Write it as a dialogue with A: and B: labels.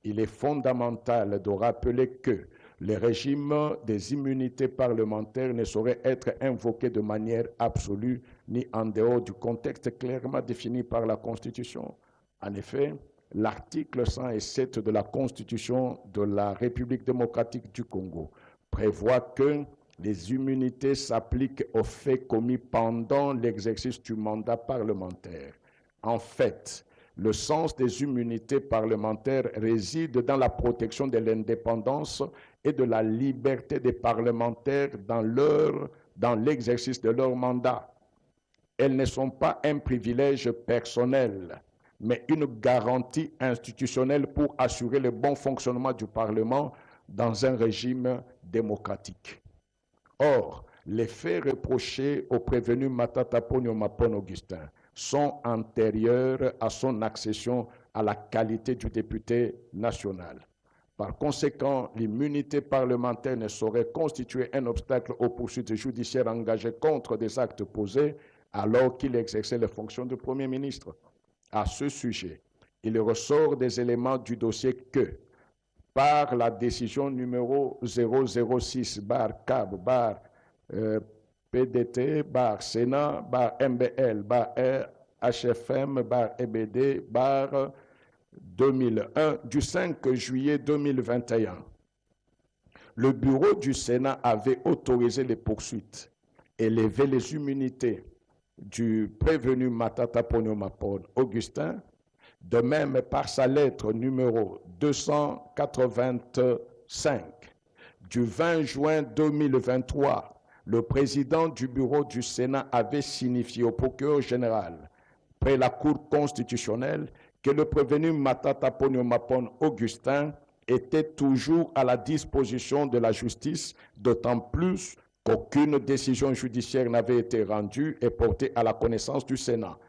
A: il est fondamental de rappeler que le régime des immunités parlementaires ne saurait être invoqué de manière absolue ni en dehors du contexte clairement défini par la Constitution. En effet, l'article 107 de la Constitution de la République démocratique du Congo prévoit que les immunités s'appliquent aux faits commis pendant l'exercice du mandat parlementaire. En fait, le sens des immunités parlementaires réside dans la protection de l'indépendance et de la liberté des parlementaires dans l'exercice de leur mandat. Elles ne sont pas un privilège personnel, mais une garantie institutionnelle pour assurer le bon fonctionnement du Parlement dans un régime démocratique. Or, les faits reprochés au prévenu Matata Ponyo Mapon Augustin sont antérieurs à son accession à la qualité du député national. Par conséquent, l'immunité parlementaire ne saurait constituer un obstacle aux poursuites judiciaires engagées contre des actes posés alors qu'il exerçait les fonctions de Premier ministre. À ce sujet, il ressort des éléments du dossier que, par la décision numéro 006-CAB-PDT-Sénat-EBD-2001 du 5 juillet 2021, le bureau du Sénat avait autorisé les poursuites et levé les immunités du prévenu Matata Ponyo Mapon Augustin. De même, par sa lettre numéro 285 du 20 juin 2023, le président du bureau du Sénat avait signifié au procureur général, près la Cour constitutionnelle, que le prévenu Matata Ponyo Mapon Augustin était toujours à la disposition de la justice, d'autant plus qu'aucune décision judiciaire n'avait été rendue et portée à la connaissance du Sénat.